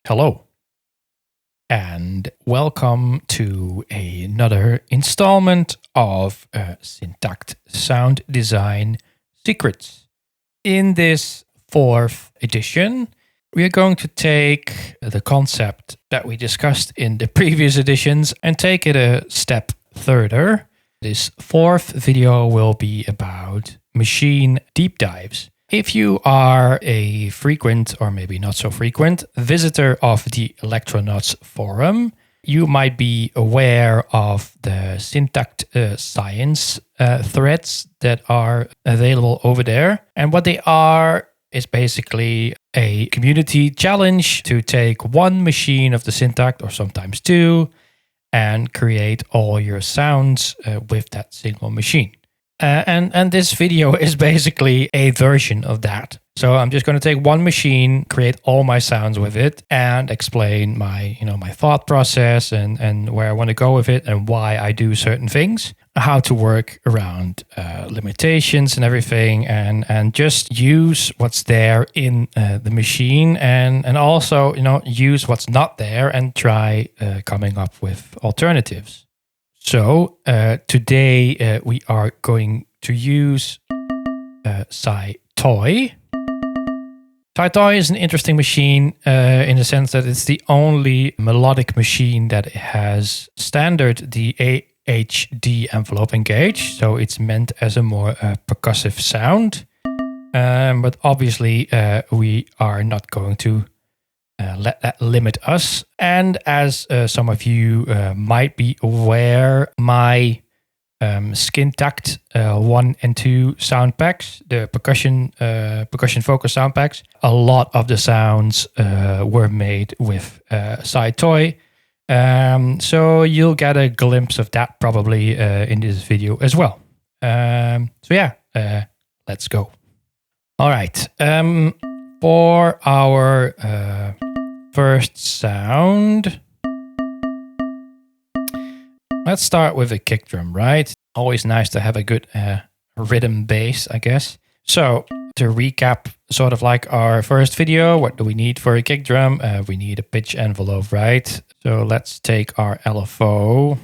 Hello, and welcome to another installment of Syntakt Sound Design Secrets. In this fourth edition, we are going to take the concept that we discussed in the previous editions and take it a step further. This fourth video will be about machine deep dives. If you are a frequent, or maybe not so frequent, visitor of the Elektron forum, you might be aware of the Syntakt science threads that are available over there. And what they are is basically a community challenge to take one machine of the Syntakt, or sometimes two, and create all your sounds with that single machine. And this video is basically a version of that. So I'm just going to take one machine, create all my sounds with it, and explain my thought process and where I want to go with it and why I do certain things, how to work around limitations and everything, and just use what's there in the machine, and also use what's not there and try coming up with alternatives. So today we are going to use cice Toy. cice Toy is an interesting machine in the sense that it's the only melodic machine that has standard the AHD envelope engage. So it's meant as a more percussive sound. But obviously we are not going to let that limit us. And as some of you might be aware, my SkinTakt 1 and 2 sound packs, the percussion focus sound packs, a lot of the sounds were made with cice Toy. So you'll get a glimpse of that probably in this video as well. Let's go. All right. For our first sound, let's start with a kick drum, right? Always nice to have a good rhythm bass, I guess. So to recap, sort of like our first video, what do we need for a kick drum? We need a pitch envelope, right? So let's take our LFO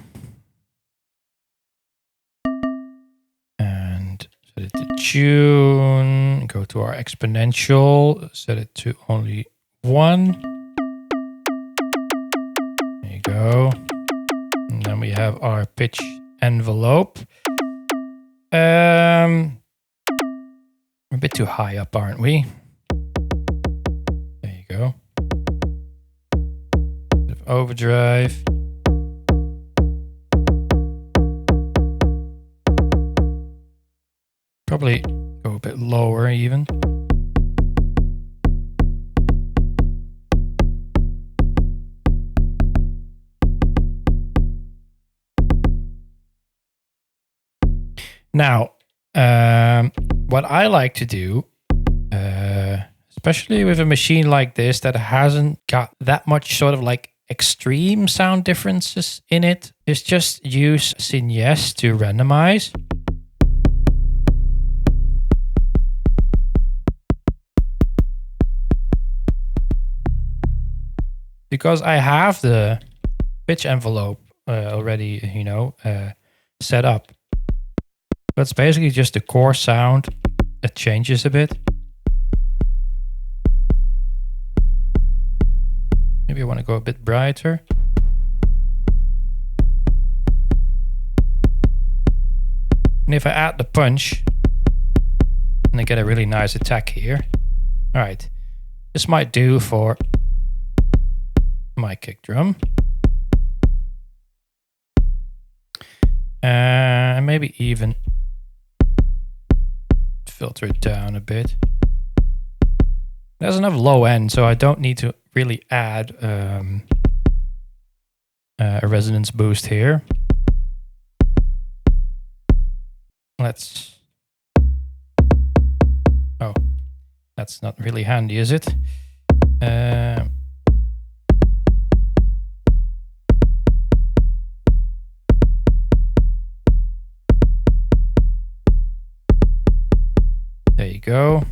and set it to tune, go to our exponential, set it to only 1. There you go. And then we have our pitch envelope. We're a bit too high up, aren't we? There you go. Bit of overdrive. Probably go a bit lower even. Now, what I like to do, especially with a machine like this that hasn't got that much sort of like extreme sound differences in it, is just use cice to randomize. Because I have the pitch envelope already, set up. But it's basically just the core sound that changes a bit. Maybe I want to go a bit brighter. And if I add the punch, then I get a really nice attack here. All right, this might do for my kick drum. And maybe even filter it down a bit. There's enough low end, so I don't need to really add a resonance boost here. Let's... Oh, that's not really handy, is it? There you go.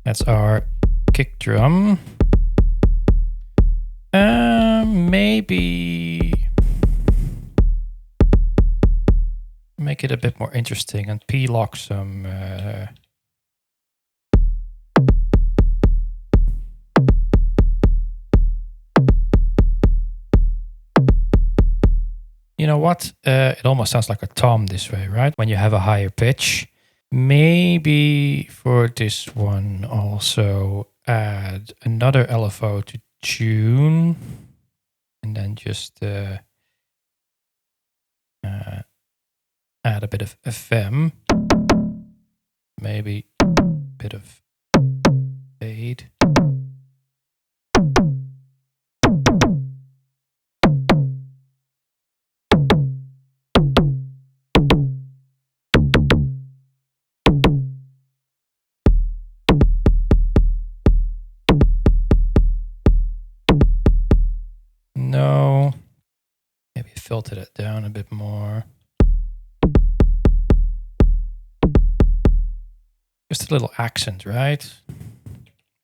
That's our kick drum. Maybe make it a bit more interesting and p-lock some you know what? It almost sounds like a tom this way, right? When you have a higher pitch. Maybe for this one also add another LFO to tune. And then just add a bit of FM. Maybe a bit of fade. No, maybe filter it down a bit more. Just a little accent, right?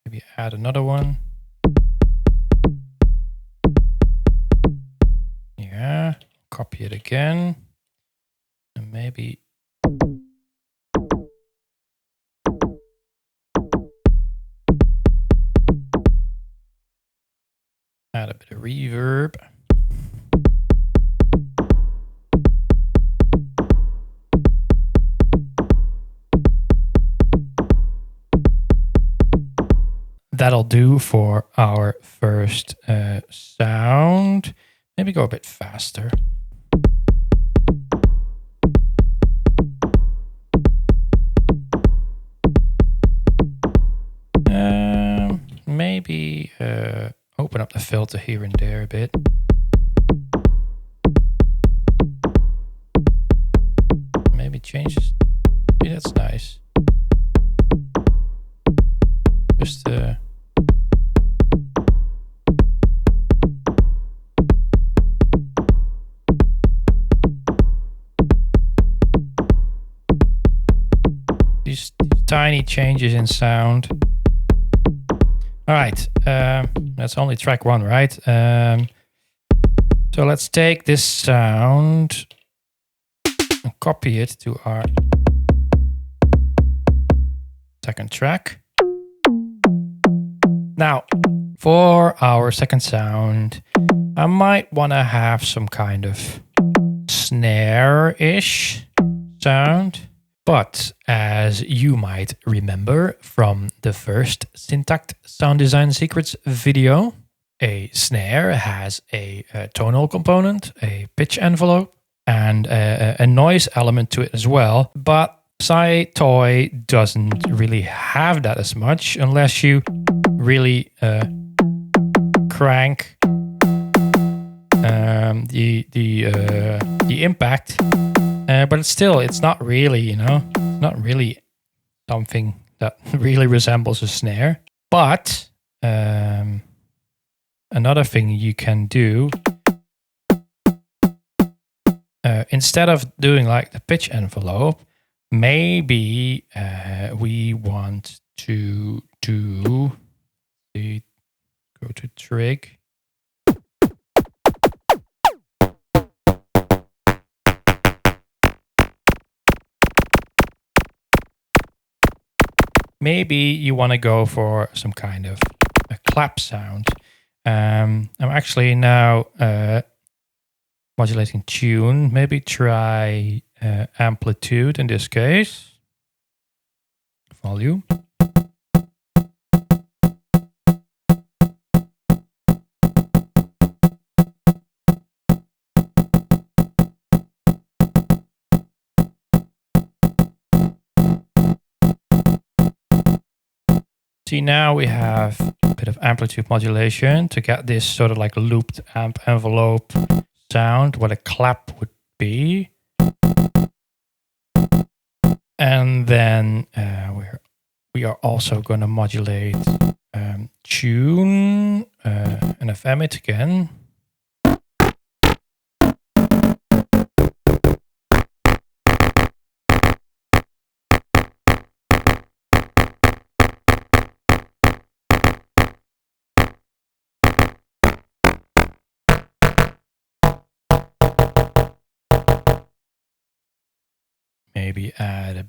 Maybe add another one. Yeah, copy it again. And maybe add a bit of reverb. That'll do for our first sound. Maybe go a bit faster. Maybe open up the filter here and there a bit. Maybe change this. Yeah, that's nice. Just these tiny changes in sound. All right, that's only track one, right? So let's take this sound and copy it to our second track. Now, for our second sound, I might want to have some kind of snare-ish sound. But as you might remember from the first Syntakt Sound Design Secrets video, a snare has a tonal component, a pitch envelope, and a noise element to it as well. But Toy doesn't really have that as much unless you really crank the impact. But it's not really, you know, not really something that really resembles a snare. But another thing you can do, instead of doing like the pitch envelope, maybe we want to do, go to trig. Maybe you want to go for some kind of a clap sound. I'm actually now modulating tune. Maybe try amplitude in this case. Volume. See, now we have a bit of amplitude modulation to get this sort of like looped amp envelope sound, what a clap would be. And then we are also going to modulate tune and FM it again.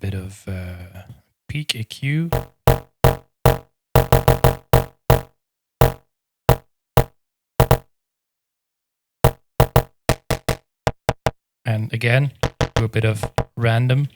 bit of peak EQ. And again, do a bit of random.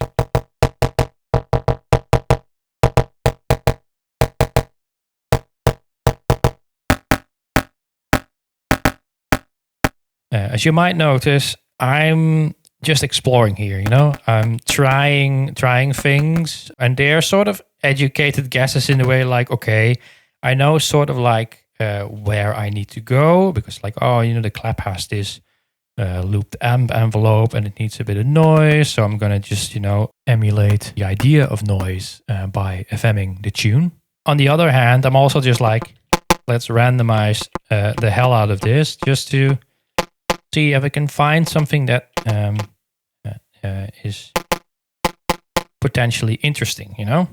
As you might notice, I'm just exploring here, you know? I'm trying things, and they're sort of educated guesses in a way, like, okay, I know sort of like where I need to go, because like, oh, you know, the clap has this looped amp envelope and it needs a bit of noise, so I'm gonna just, you know, emulate the idea of noise by FMing the tune. On the other hand, I'm also just like, let's randomize the hell out of this, just to see if I can find something that is potentially interesting, you know?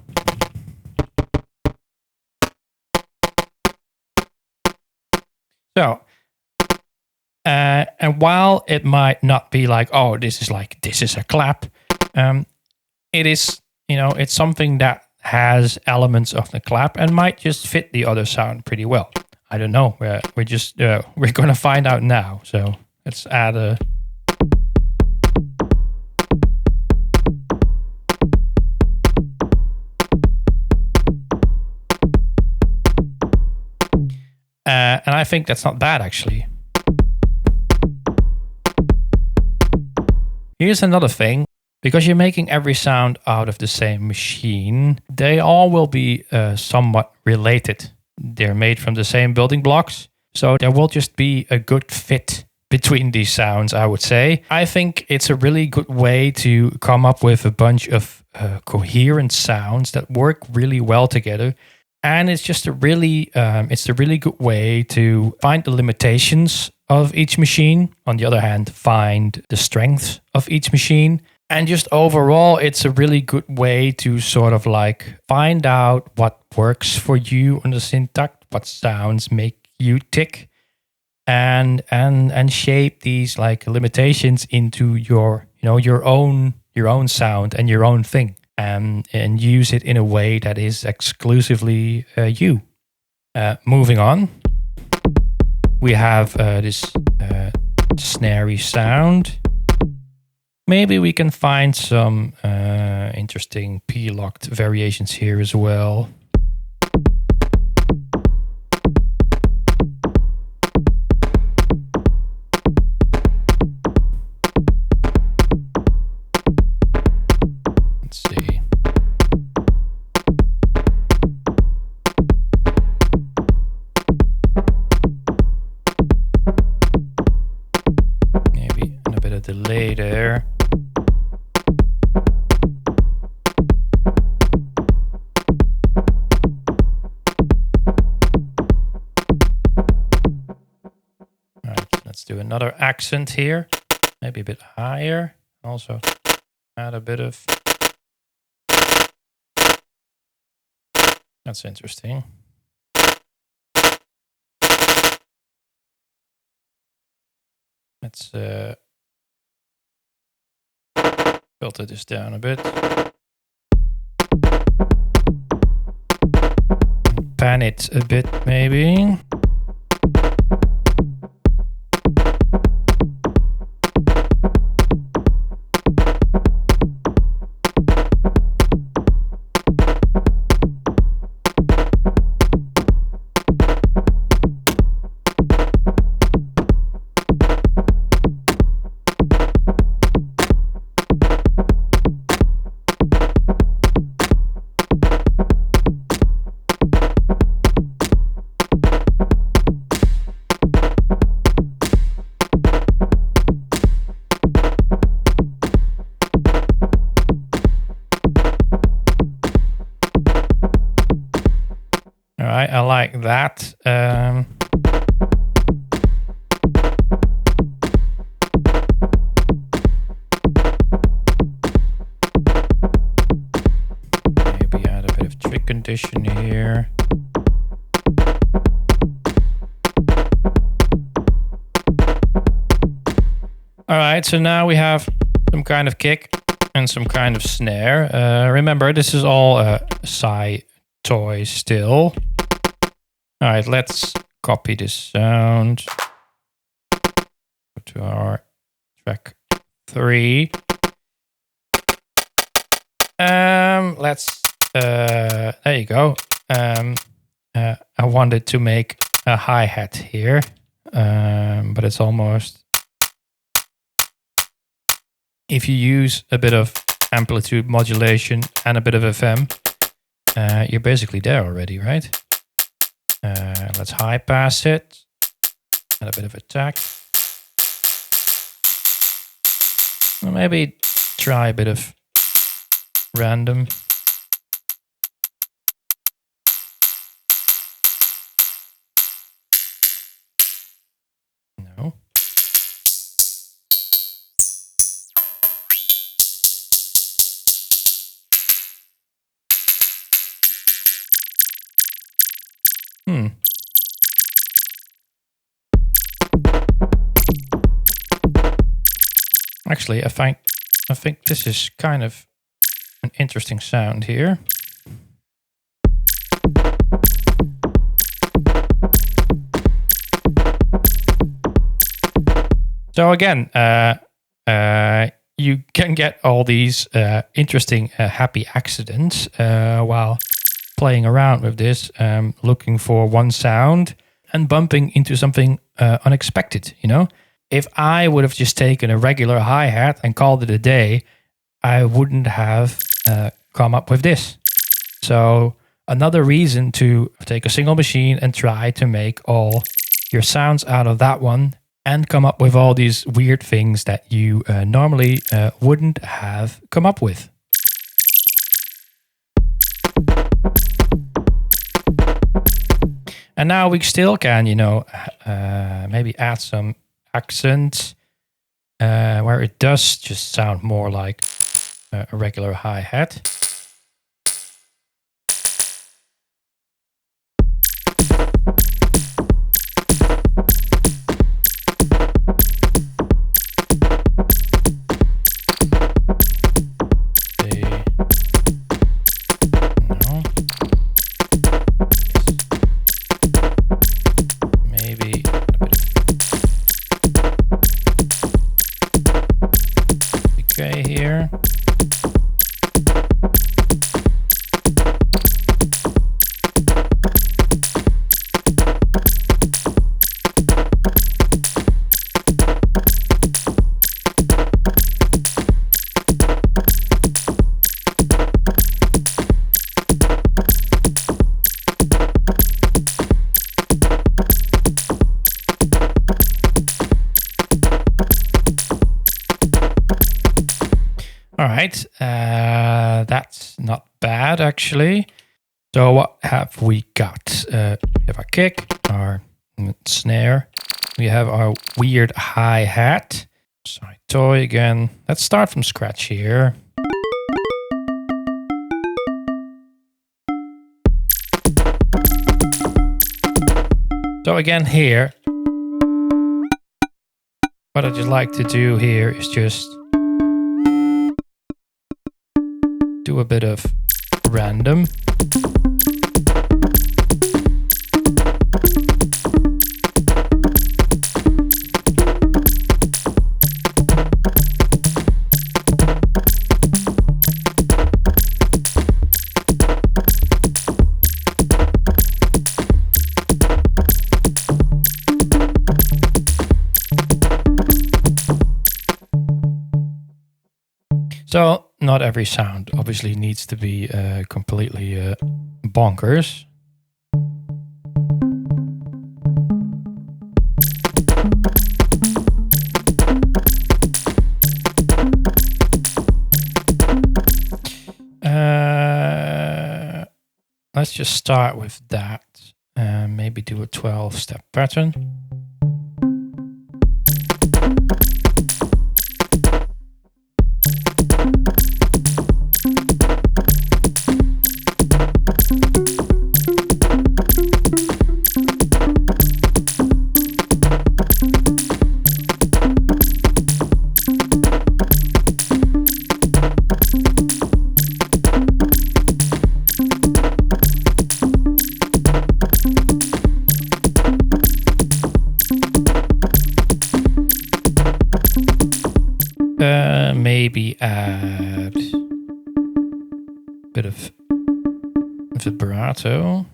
So, and while it might not be like, oh, this is a clap, it is, you know, it's something that has elements of the clap and might just fit the other sound pretty well. I don't know. We're just we're gonna find out now. So let's add a. And I think that's not bad, actually. Here's another thing. Because you're making every sound out of the same machine, they all will be somewhat related. They're made from the same building blocks. So there will just be a good fit between these sounds, I would say. I think it's a really good way to come up with a bunch of coherent sounds that work really well together. And it's just a really good way to find the limitations of each machine. On the other hand, find the strengths of each machine. And just overall, it's a really good way to sort of like find out what works for you on the Syntakt, what sounds make you tick, and shape these like limitations into your, you know, your own sound and your own thing. And use it in a way that is exclusively you. Moving on, we have this snarey sound. Maybe we can find some interesting P-locked variations here as well. Let's see. Maybe a bit of delay there. Let's do another accent here, maybe a bit higher. Also add a bit of. That's interesting. Let's filter this down a bit. Pan it a bit, maybe. All right, I like that. Maybe add a bit of trick condition here. All right, so now we have some kind of kick. and some kind of snare. Remember, this is all cice toy still. All right, let's copy this sound. Go to our track 3. Let's, there you go. I wanted to make a hi-hat here, but it's almost, if you use a bit of amplitude modulation and a bit of FM, you're basically there already, right? Let's high pass it, and a bit of attack. Well, maybe try a bit of random. No. Actually, I think this is kind of an interesting sound here. So again, you can get all these interesting happy accidents while playing around with this, looking for one sound and bumping into something unexpected, you know? If I would have just taken a regular hi-hat and called it a day, I wouldn't have come up with this. So another reason to take a single machine and try to make all your sounds out of that one and come up with all these weird things that you normally wouldn't have come up with. And now we still can, you know, maybe add some accents where it does just sound more like a regular hi-hat. Here. All right, that's not bad actually. So what have we got? We have our kick, our snare. We have our weird hi-hat. Sorry, toy again. Let's start from scratch here. So again here, what I just like to do here is just do a bit of random. So not every sound obviously needs to be completely bonkers. Let's just start with that. Maybe do a 12-step pattern. add a bit of vibrato.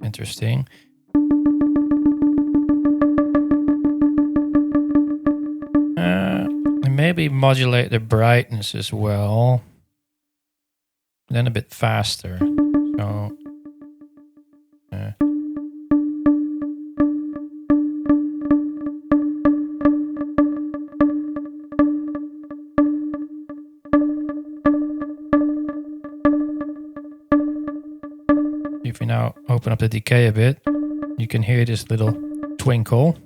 Interesting. Maybe modulate the brightness as well. Then a bit faster. So if we now open up the decay a bit, you can hear this little twinkle.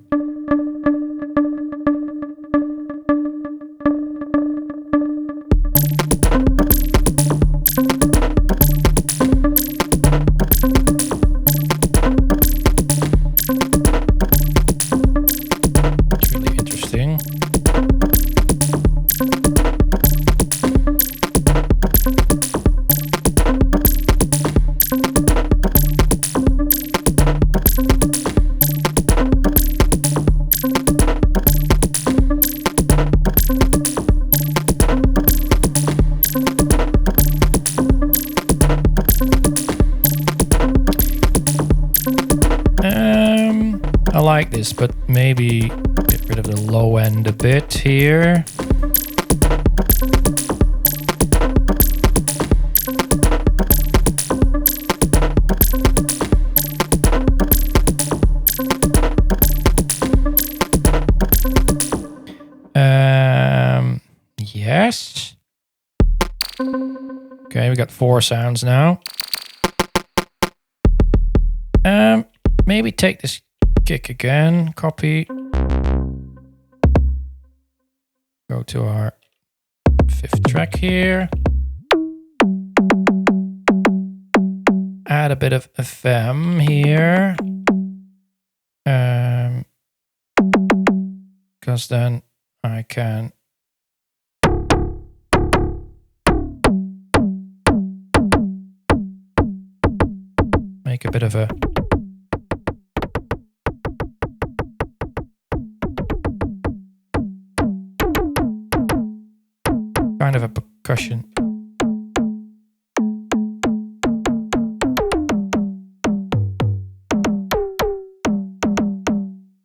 I like this, but maybe get rid of the low end a bit here. Yes. Okay, we got 4 sounds now. Maybe take this kick again, copy. Go to our 5th track here. Add a bit of FM here. Because then I can make a bit of a kind of a percussion.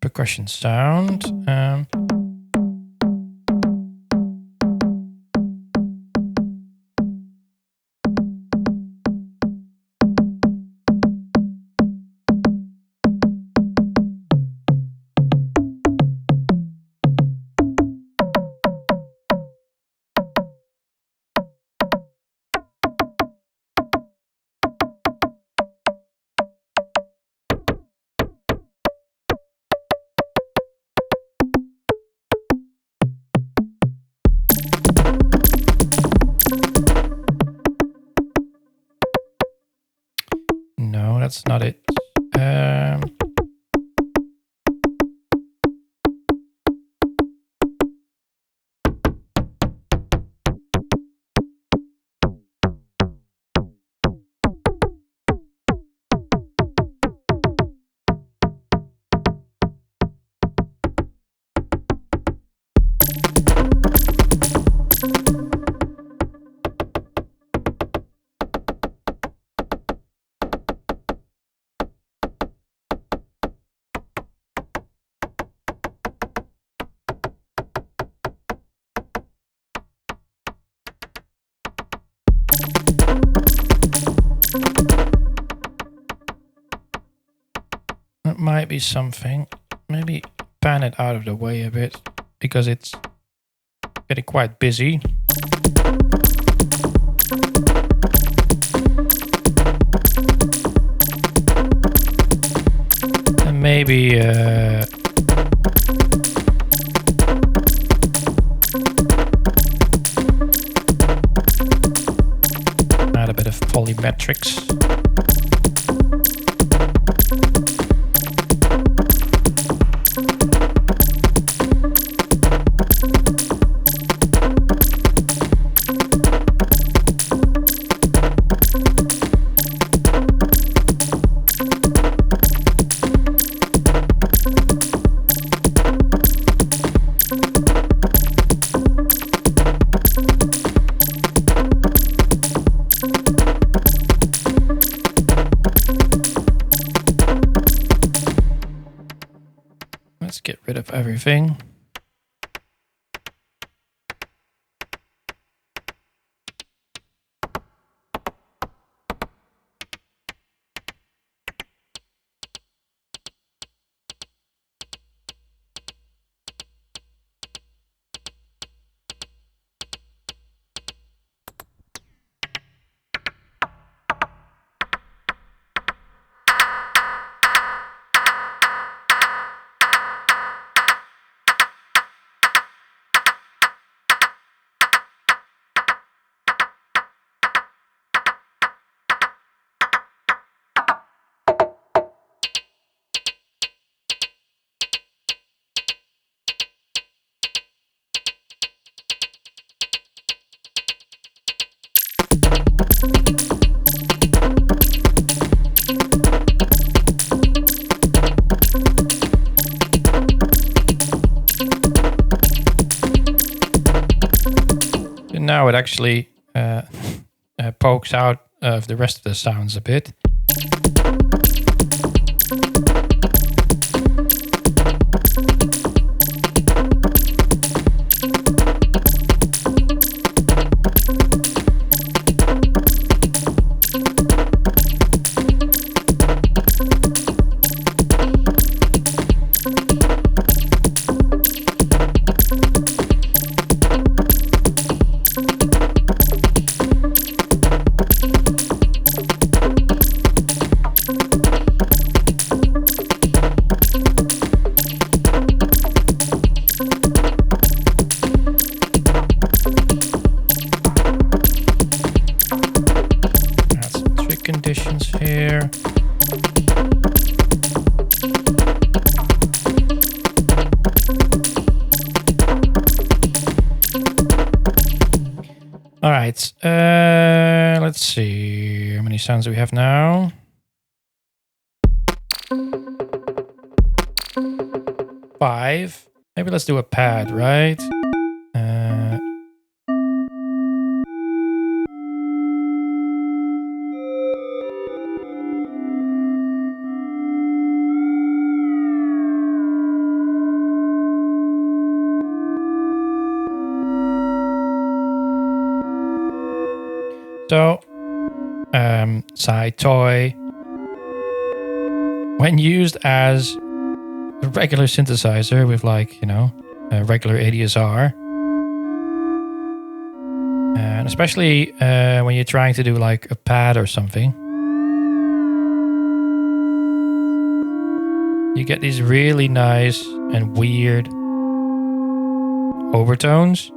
Percussion sound. No, that's not it. That might be something. Maybe pan it out of the way a bit because it's getting quite busy. And maybe add a bit of polymetrics. everything. Now it actually pokes out of the rest of the sounds a bit. Conditions here. All right, let's see how many sounds do we have now. 5. Maybe let's do a pad, right? So, Toy, when used as a regular synthesizer with like, a regular ADSR, and especially when you're trying to do like a pad or something, you get these really nice and weird overtones.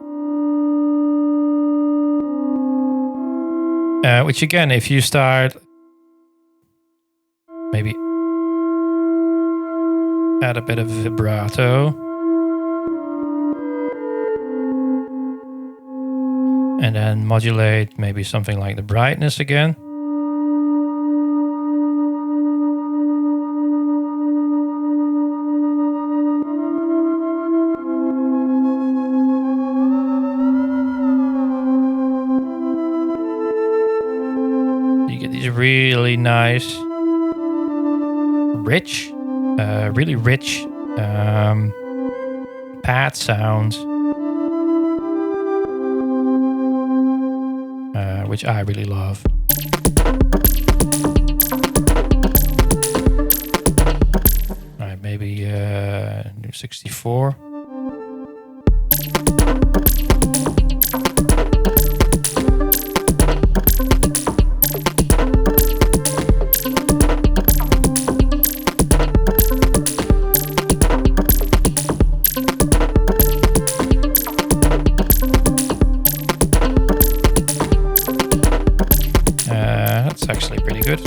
Which again, if you start maybe add a bit of vibrato and then modulate maybe something like the brightness again. You get these really nice, rich, really rich pad sounds, which I really love. All right, maybe do 64. That's actually pretty good.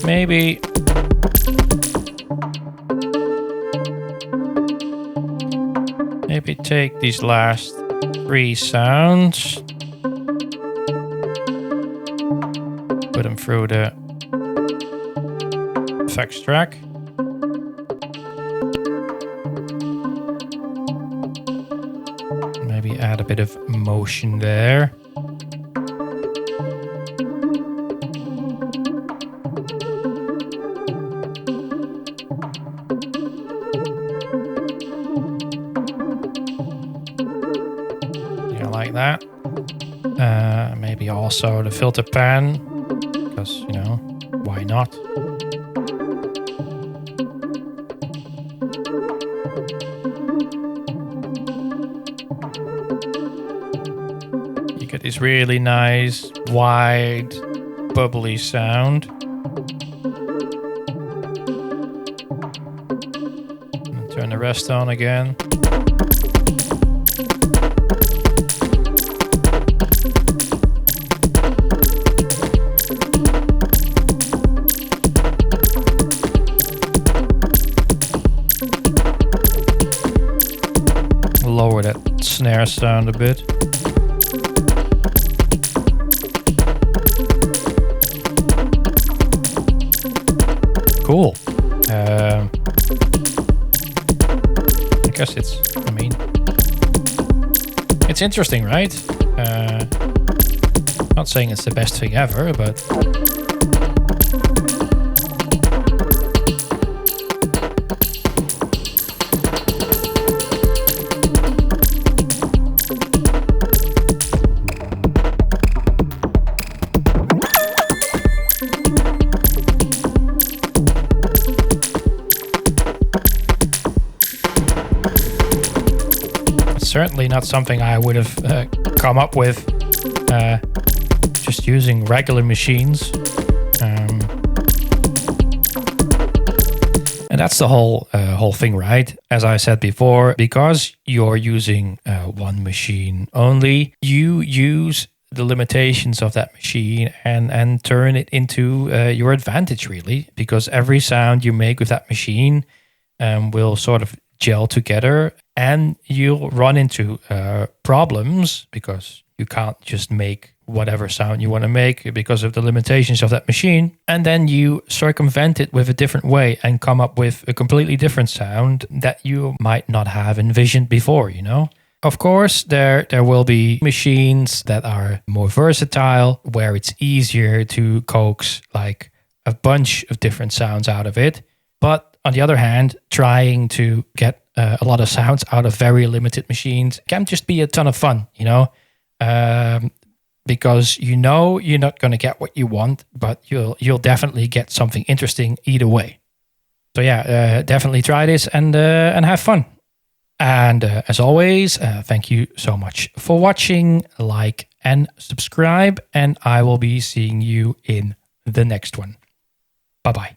Maybe take these last 3 sounds, put them through the effects track. Maybe add a bit of motion there. that. Maybe also the filter pan, because, you know, why not? You get this really nice, wide, bubbly sound. And turn the rest on again. Lower that snare sound a bit. Cool. I guess it's interesting, right? Not saying it's the best thing ever, but certainly not something I would have come up with just using regular machines. And that's the whole thing, right? As I said before, because you're using one machine only, you use the limitations of that machine and turn it into your advantage, really. Because every sound you make with that machine will sort of gel together, and you'll run into problems because you can't just make whatever sound you want to make because of the limitations of that machine. And then you circumvent it with a different way and come up with a completely different sound that you might not have envisioned before, you know? Of course, there will be machines that are more versatile, where it's easier to coax like a bunch of different sounds out of it. But on the other hand, trying to get a lot of sounds out of very limited machines can just be a ton of fun, you know? Because you know you're not going to get what you want, but you'll definitely get something interesting either way. So yeah, definitely try this and have fun. And as always, thank you so much for watching. Like and subscribe, and I will be seeing you in the next one. Bye-bye.